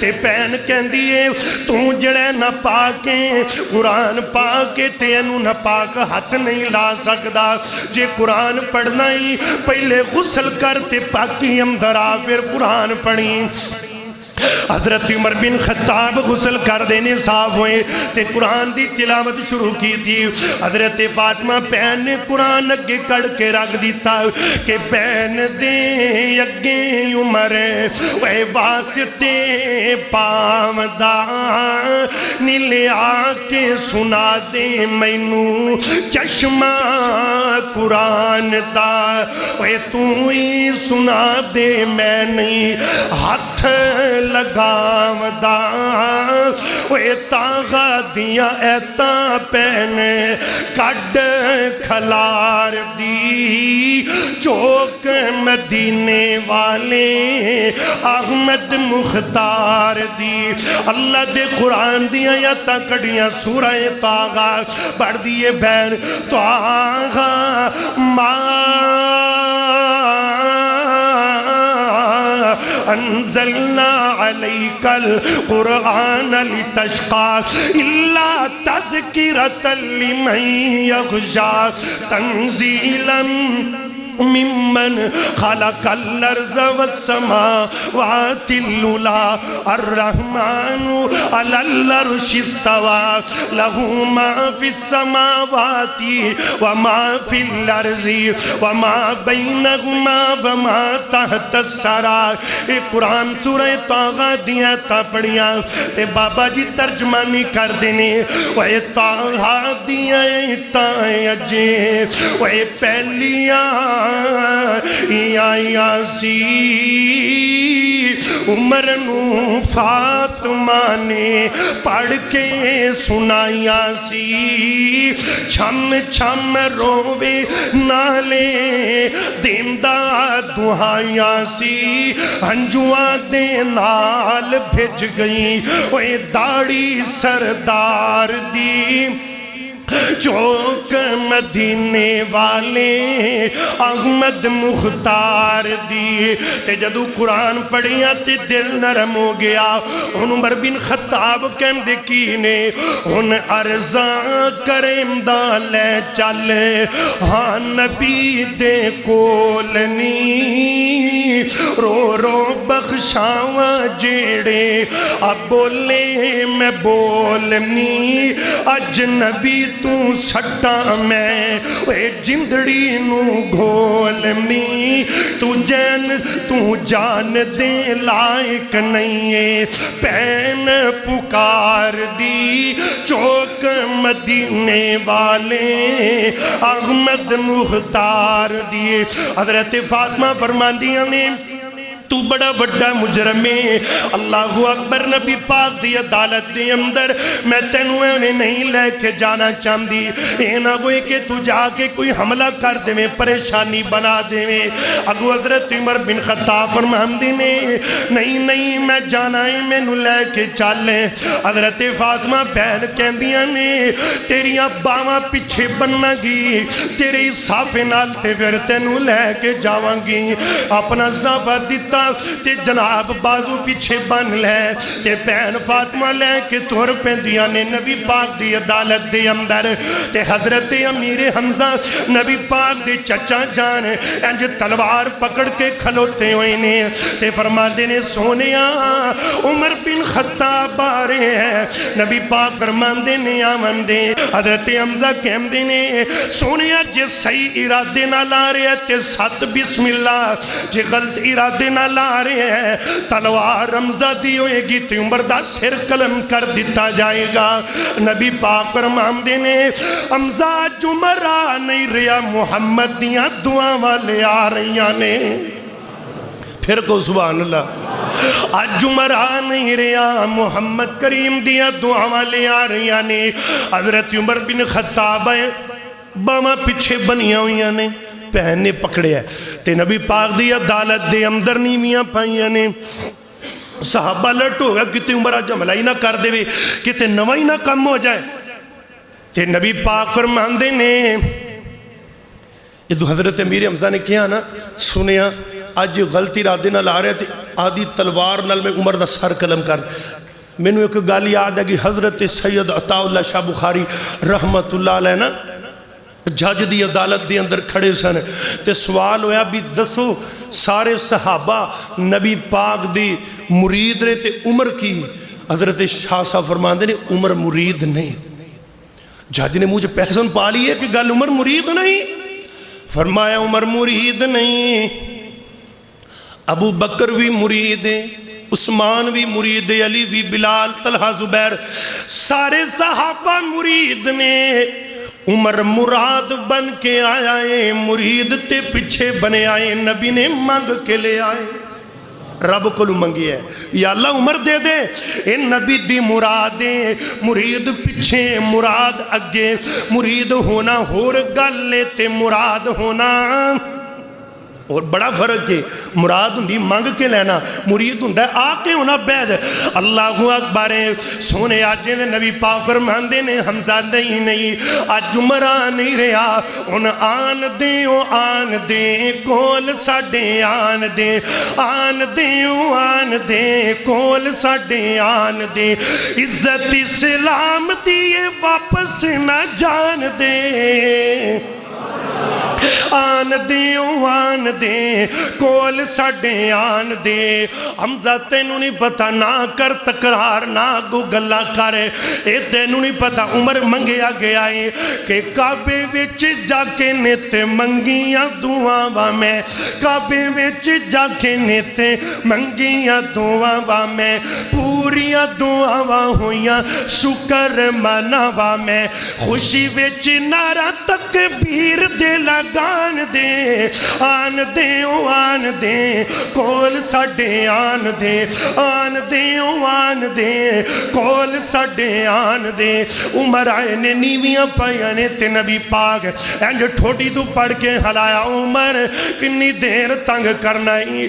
تے پہن کہن دیئے تو جڑے نہ پاکے قرآن پاکے تے انو نہ پاک ہاتھ نہیں لا سکدا جے قرآن پڑھنا ہی پہلے غسل کرتے پاکی اندر آ پھر قرآن پڑھی حضرت عمر بن خطاب غسل کر دینے صاف ہوئے تے قرآن دی تلاوت شروع کی تھی حضرت فاطمہ پہن نے قرآن اگے کڑ کے رکھ دیتا کہ پہن دے اگے عمر وے واسطے پاودا نیلے آکے سنا دے مینو چشمہ قرآن دا وے تو ہی سنا دے میں نہیں ہاتھ لگام دا وے تاغا دیا ایتا پہنے کڈ کھلار دی چوک مدینے والے احمد مختار دی اللہ دے قرآن دیا ایتا کڑیاں سورہ تاغا بڑھ دیے بین تاغا انزلنا علیک القرآن لتشقا الا تذکرة لمن یخشا تنزیلا ممن خلق الارض والسماوات العلا الرحمن علی العرش استوى له ما في السماوات وما في الارض وما بينهما وما تحت الثرى اے قرآن سورہ طاغہ دیا تا پڑھیا تے بابا جی ترجمانی کر دینے وے طاغہ دیا تا اجے وے پہلیاں یا یاسی عمر نو فاطمہ نے پڑھ کے سنائیا سی چھم چھم روے نالے دیندہ دعائیا سی ہنجواں دے نال بھج گئی اوے داڑھی سردار دی چوک مدینے والے احمد مختار دی تے جدو قرآن پڑھیا تے دل نرم ہو گیا ان عمر بن خطاب کہم دے کینے ان ارزاں کریم دا لے چل ہاں نبی دے کولنی رو رو بخشاواں جیڑے اب بولے میں بولنی اجنبی تو سٹا میں اے جندڑی نو گھولنی تو جان دے لائق نہیں ہے پین پکار دی چوک مدینے والے احمد مختار دی حضرت فاطمہ فرماندیاں نے تو بڑا بڑا مجرم ہے اللہ اکبر نبی پاک دی عدالت دے اندر میں تینوں انہیں نہیں لے کے جانا چاہتی اے نہ ہوئے کہ تو جا کے کوئی حملہ کر دے میں پریشانی بنا دے میں اگو حضرت عمر بن خطاب فرماندے نے نہیں میں جانا ہے میں نو لے کے چالیں حضرت فاطمہ بہن کہندیاں نے تیری باواں پیچھے بننا گی تیرے صافے نال تے پھر تینوں لے کے جاواں گی اپنا صافہ دیتا تے جناب بازو پیچھے بن لے تے بہن فاطمہ لے کے تور پیندیاں نے نبی پاک دی عدالت دے اندر تے حضرت امیر حمزہ نبی پاک دے چچا جان انج تلوار پکڑ کے کھلوتے ہوئے نے تے فرما دینے سونیا عمر بن خطاب آرے ہیں نبی پاک فرما دینے آمن دے حضرت حمزہ کہم دینے سونیا جے صحیح ارادے نہ لا رہے تے سات بسم اللہ جے غلط ارادے نہ لا رہے ہیں تلوار رمزہ دی ہوئے گی تے عمر دا سر قلم کر دیتا جائے گا نبی پاک فرمان دینے حمزہ جمرہ نہیں رہا محمد دیاں دعا والے آ رہیاں نے پھر کو سبحان اللہ آج جمرہ نہیں رہا محمد کریم دیا دعا والے آ رہیاں نے حضرت عمر بن خطاب ہے باما پیچھے بنیاں ہوئیاں نے پہنے پکڑے ہے تے نبی پاک دی عدالت دے اندر نیمیاں پائیاں نے صحابہ لٹ ہو گیا کتے عمر آج حملہ ہی نہ کر دے وے کتے نوہ ہی نہ کم ہو جائے تے نبی پاک فرمان دے نے یہ دو حضرت امیر حمزہ نے کیا نا سنیا آج غلطی ارادے نہ لا رہے تھے آدھی تلوار نال میں عمر دا سر قلم کر میں نے ایک گالی یاد ہے کہ حضرت سید عطا اللہ شاہ بخاری رحمت اللہ علیہ نا جج دی عدالت دی اندر کھڑے سن تے سوال ہویا بھی دسو سارے صحابہ نبی پاک دی مرید رہے تے عمر کی حضرت شاہ صاحب فرماندے نے عمر مرید نہیں جج نے مجھے پہسن پا لی ہے کہ گل عمر مرید نہیں فرمایا عمر مرید نہیں ابو بکر بھی مرید ہے عثمان بھی مرید ہے علی بھی بلال طلحہ زبیر سارے صحابہ مرید نے عمر مراد بن کے آیا ہے مرید تے پیچھے بنے آئے نبی نے مانگ کے لے آئے رب کو منگی ہے یا اللہ عمر دے دے اے نبی دی مرادیں مرید پیچھے مراد اگے مرید ہونا ہور گل لیتے مراد ہونا اور بڑا فرق ہے مراد ہندی مانگ کے لینا مرید ہندہ آ کے ہونا بید اللہ اکبر سونے آجے دے نبی پاک فرمان دے نے حمزہ نہیں آج جمرہ نہیں رہا ان آن دے کول ساڑے آن دے کول ساڑے آن دے عزت اسلام دیئے واپس نہ جان دے آن دے کول ساڑے آن دے حمزہ تینوں نہیں پتا نہ کر تقرار نہ گو گلہ کرے اے تینوں نہیں پتا عمر منگیا گیا ہے کہ کعبے وچ جا کے نیتے منگیاں دعا میں کعبے وچ جا کے نیتے منگیاں دعا میں پوریاں دعا ہویاں شکر مناوا میں خوشی وچ نعرہ تکبیر دے لگان دے آن دے او آن دے کول ساڈے آن دے آن دے او آن دے کول ساڈے آن دے عمر آئے نے نیویاں پائیاں نے تے نبی پاک انج ٹھوٹی تو پڑھ کے ہلایا عمر کنی دیر تنگ کرنا ہی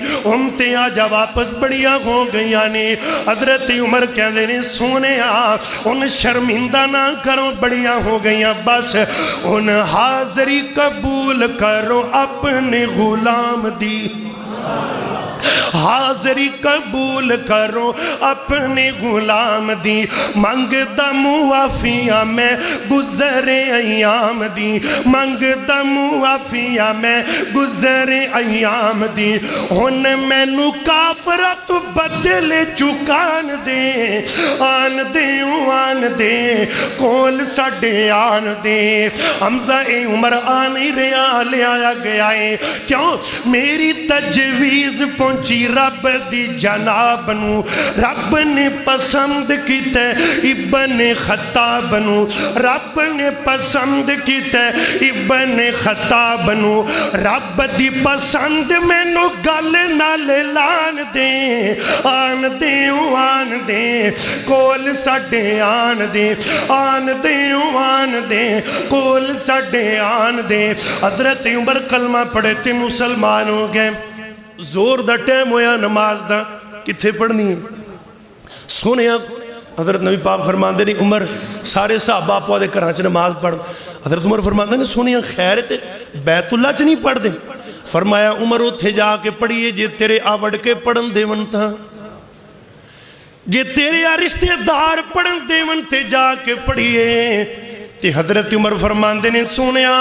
تے آجا واپس بڑیا ہو گیا نے حضرت عمر کہندے نے سونے ان شرمندہ نہ کرو بڑیا ہو گیا بس ان حاضری قبول کرو اپنے غلام دی حاضری قبول کرو اپنے غلام دی منگدا معافیاں میں گزرے ایام دی منگدا معافیاں میں گزرے ایام دی ہن مینوں کافرہ تو بدلے چکان دے آن دے آن دے کول ساڈے آن دے حمزہ عمر آ نہیں رہا لے آیا گیا ہے کیوں میری تجویز پہنچی رب دی جناب نو رب نے پسند کیتا ابن خطاب نو رب نے پسند کیتا ابن خطاب نو رب دی پسند مینوں گل نال لان دے آن دے آن دے کول ساڈے آن دے آن دے آن دے کول ساڈے آن دے حضرت عمر کلمہ پڑھے تے مسلمان ہو گئے زور دا ٹائم ہویا نماز دا کتھے پڑھنی ہے سونے حضرت نبی پاک فرماندے نہیں عمر سارے صحابہ آپ دے کراچ نماز پڑھ حضرت عمر فرماندے نہیں سونے خیر تے بیت اللہ چ نہیں پڑھ دے فرمایا عمر اتھے جا کے پڑھئے جے تیرے آوڑ کے پڑھن دے ون تھا جے تیرے رشتے دار پڑھن دے ون تے جا کے پڑھئے تے حضرت عمر فرماندے نے سونیا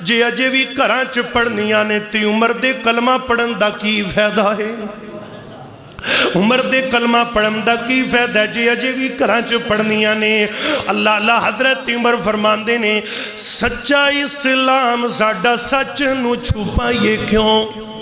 جے اجے بھی کراچ پڑھنیاں نے تے عمر دے کلمہ پڑھن دا کی فائدہ ہے عمر دے کلمہ پڑھن دا کی فائدہ ہے جے اجے بھی کراچ پڑھنیاں نے اللہ حضرت عمر فرماندے نے سچا اسلام ساڈا سچ نو چھپائیے کیوں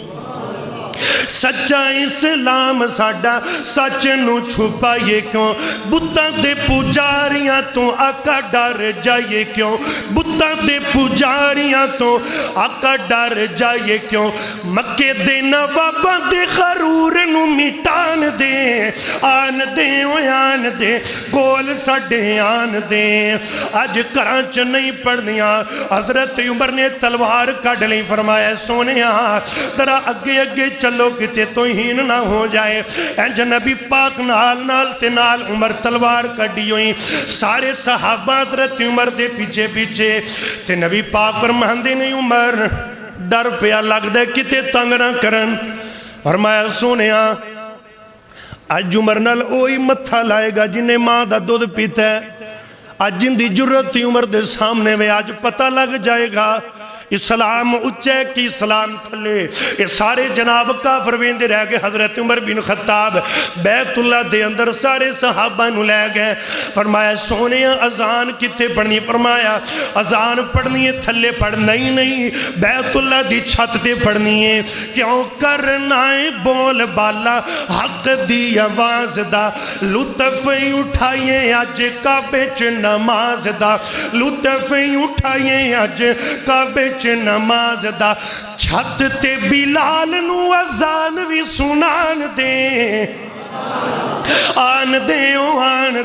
سچا اسلام ساڈا سچ نو چھپائیے کیوں بتاں دے پجاریاں تو آقا ڈر جائیے کیوں بتاں دے پجاریاں تو آقا ڈر جائیے کیوں مکے دے نواباں دے غرور نو مٹان دے آن دے آن دے کول ساڈے آن دے اج کراچ نہیں پڑھنیاں حضرت عمر نے تلوار کڈ لئی فرمایا سونیا ترا اگے اگے چلو کتے توہین نہ ہو جائے انج نبی پاک نال تے نال عمر تلوار کڈی ہوئی سارے صحابہ حضرت عمر دے پیچھے پیچھے تے نبی پاک فرماندے نہیں عمر ڈر پیا لگ دے کتے تنگ نہ کرن فرمایا سونیا اج عمر نال اوہی متھا لائے گا جنہیں ماں دا دودھ پیتا ہے اج جن دی جرت تھی عمر دے سامنے میں آج پتہ لگ جائے گا اسلام اچھے کی اسلام تھلے یہ سارے جناب کافر ویندے رہ گئے حضرت عمر بن خطاب بیت اللہ دے اندر سارے صحابہ نو لے گئے فرمایا سونے اذان کتے پڑھنی فرمایا اذان پڑھنی ہے تھلے پڑھنا ہی نہیں بیت اللہ دی چھت دے پڑھنی ہے کیوں کرنا ہے بول بالا حق دی آواز دا لطف اٹھائیے آج کعبے چ نماز دا لطف اٹھائیے آج کعبے نماز دا چھت تے بلال نو اذان بھی سنان دے آن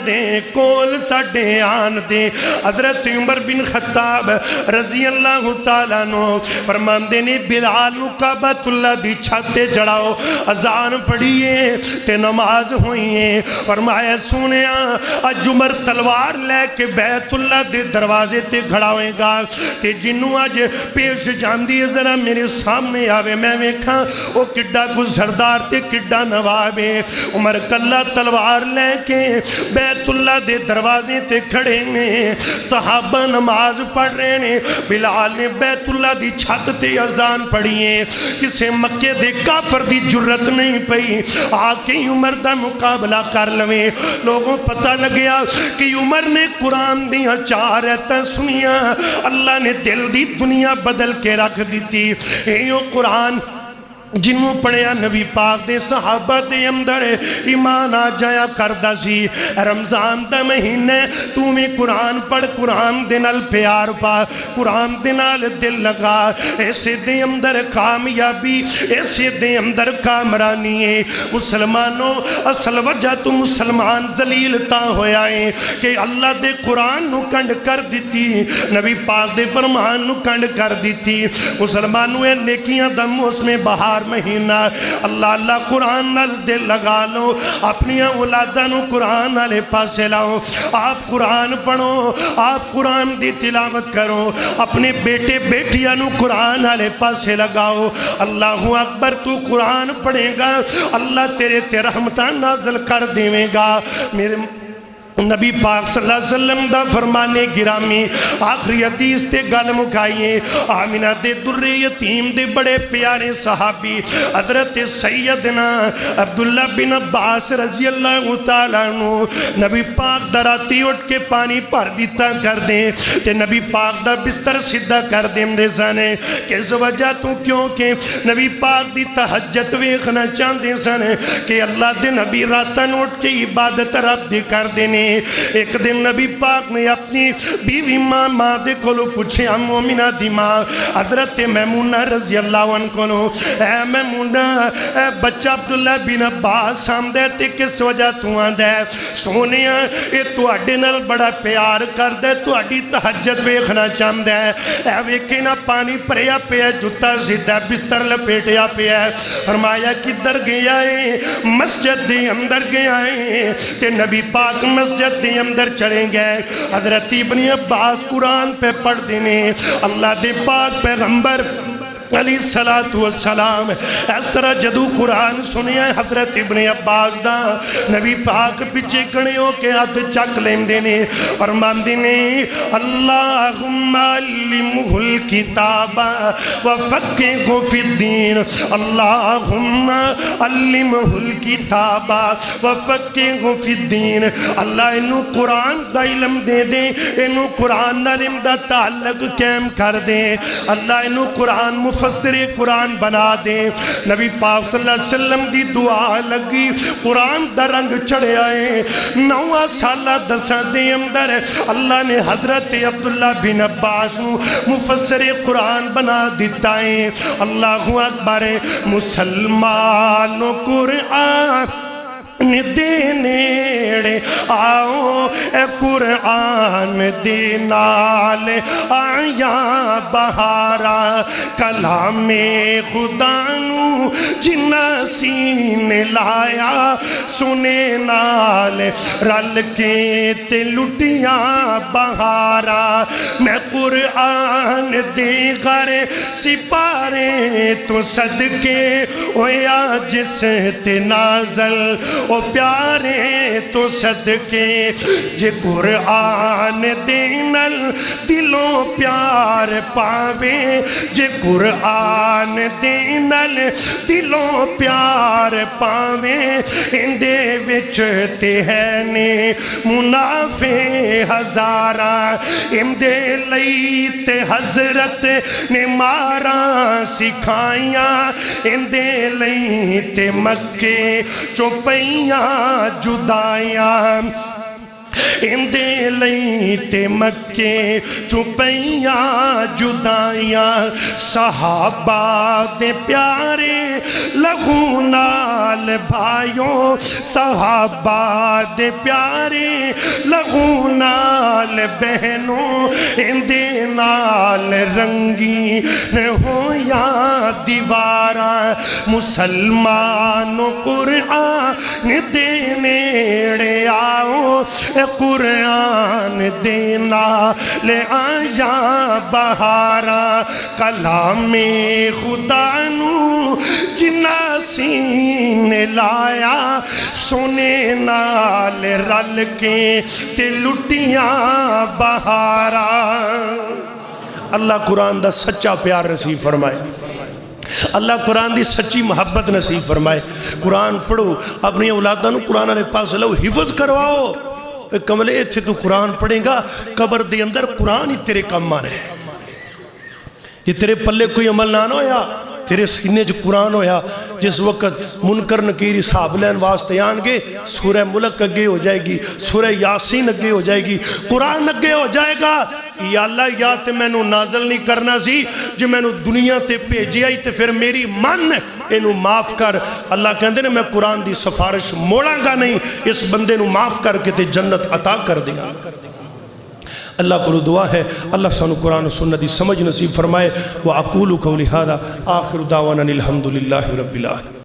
دے کول ساڈے آن دے حضرت عمر بن خطاب رضی اللہ تعالیٰ نو فرماندے نے بلال نو کعبۃ اللہ دی چھتے جڑاؤ اذان پڑھیے تے نماز ہوئیے فرمایا سونیا اج عمر تلوار لے کے بیت اللہ دے دروازے تے کھڑاوے گا تے جنوں اج پیش جاندی ہے ذرا میرے سامنے آوے میں ویکھاں او کڈا گزردار تے کڈا نواب ہے عمر کلہ تلوار لے کے بیت اللہ دے دروازے تے کھڑے نے صحابہ نماز پڑھ رہے نے بلال نے بیت اللہ دی چھت تے اذان پڑھیے کسے مکے دے کافر دی جرت نہیں پئی آکے عمر دا مقابلہ کر لویں لوگوں پتہ لگیا کہ عمر نے قرآن دیا چار ایتاں سنیاں اللہ نے دل دی دنیا بدل کے رکھ دیتی اے قرآن جنوں پڑھیا نبی پاک دے صحابہ دے اندر ایمان آ جایا کردا سی رمضان دا مہینے تو میں قرآن پڑھ قرآن دے نال پیار پا قرآن دے نال دل لگا ایسے دے اندر کامیابی ایسے دے اندر کامرانی ہے مسلمانوں اصل وجہ تو مسلمان ذلیلتا ہویا ہے کہ اللہ دے قرآن نو کنڈ کر دیتی نبی پاک دے فرمان نو کنڈ کر دیتی مسلمانوں اے نیکیاں دا موسم بہار مہینہ اللہ قرآن نال دل لگا لو اپنی اولادانو قرآن نالے پاسے لاؤ آپ قرآن پڑھو آپ قرآن دی تلاوت کرو اپنے بیٹے بیٹیانو قرآن نالے پاسے لگاؤ اللہ اکبر تو قرآن پڑھے گا اللہ تیرے تے رحمتہ نازل کر دیوے گا میرے نبی پاک صلی اللہ علیہ وسلم دا فرمانے گرامی آخری حدیث تے گل مکائیے آمینہ دے در یتیم دے بڑے پیارے صحابی حضرت سیدنا عبداللہ بن عباس رضی اللہ تعالیٰ عنہ نبی پاک دراتی اٹھ کے پانی پر دیتا کر دیں تے نبی پاک دا بستر صدہ کر دیں دے سنے کس وجہ تو کیونکہ نبی پاک دی تحجت ویخنا چاندے سنے کہ اللہ دے نبی راتن اٹھ کے عبادت رب دی کر دینے ایک دن نبی پاک نے اپنی بیوی ماں دے کولو پوچھے مومنہ دی ماں حضرت میمونہ رضی اللہ عنہ کولو اے میمونہ اے بچہ عبداللہ بن عباس سامدے تے کس وجہ تو آندے سونیا اے تو اڈے نال بڑا پیار کر دے تو اڈی تحجد ویکھنا چاندے اے ویکھے نا پانی پریا پیا جوتا سیدھا بستر لپیٹیا پیا فرمایا کدھر گیا ہے مسجد دے اندر گیا ہے تے نبی پاک مسجد دے اندر چلیں گئے حضرت ابن عباس قرآن پہ پڑھ دینے اللہ دے پاک پیغمبر علیہ السلام اس طرح جدو قرآن سنیا حضرت ابن عباس دا نبی پاک پچھے کھڑے ہو کے ہاتھ چک لیں دینے فرمان دینے اللہم علمہ الکتاب وفقہہ فی الدین اللہم علمہ الکتاب وفقہہ فی الدین اللہ انہوں قرآن دا علم دے دے انہوں قرآن علم دا تعلق قائم کر دے اللہ انہوں قرآن مفسر قرآن بنا دے نبی پاک صلی اللہ علیہ وسلم دی دعا لگی قرآن دا رنگ چڑھے آئے 9 سالہ 10 دے اندر اللہ نے حضرت عبداللہ بن عباس مفسر قرآن بنا دیتا ہے اللہ اکبر مسلمان قرآن دے نیڑے آؤ اے قرآن دے نال آیا بہارا کلام خدا نو جنہ سین لایا سنے نال رل کے تے لٹیاں بہارا میں قرآن دے غر سپارے تو صدقے ہویا جس تے نازل او پیارے تو صدقے جے قرآن دینل دلوں پیار پاوے جے قرآن دینل دلوں پیار پاوے اندے وچ تے ہے نے منافع ہزارہ اندے لئی تے حضرت نے مارا سکھائیاں اندے لئی تے مکے چوپیاں جدائیاں اندے لئی تے مکے چوپیاں جدائیاں صحابہ دے پیارے لہو نال بھائیوں صحابہ دے پیارے لہو نال بہنوں اندے نال رنگی ہویا دیوارا مسلمانوں قرآن دے نیڑے آؤ قرآن دینا لے آیا بہارا کلام خدا نو جنہ سین لایا سنے نال رل کے تے لٹیاں بہارا اللہ قرآن دا سچا پیار نصیب فرمائے اللہ قرآن دی سچی محبت نصیب فرمائے قرآن پڑھو اپنی اولادہ نو قرآن آنے پاس لو حفظ کرواؤ کملے تھے تو قرآن پڑھیں گا قبر دے اندر قرآن ہی تیرے کام آنے یہ تیرے پلے کوئی عمل نہ ہویا تیرے سینے چ قرآن ہویا جس وقت منکر نکیر حساب لین واسطے آن گے سورہ ملک اگے ہو جائے گی سورہ یاسین اگے ہو جائے گی قرآن اگے ہو جائے گا یا اللہ یا تے میں نو نازل نہیں کرنا سی جو میں نو دنیا تے بھیجی آئی تے پھر میری من اینو معاف کر اللہ کہندے نے میں قرآن دی سفارش موڑاں گا نہیں اس بندے نو معاف کر کے تے جنت عطا کر دیا اللہ کو دعا ہے اللہ سانو قرآن و سنت دی سمجھ نصیب فرمائے وَأَقُولُ قَوْلِ هَذَا آخر دعوانا الحمدللہ رب العالمین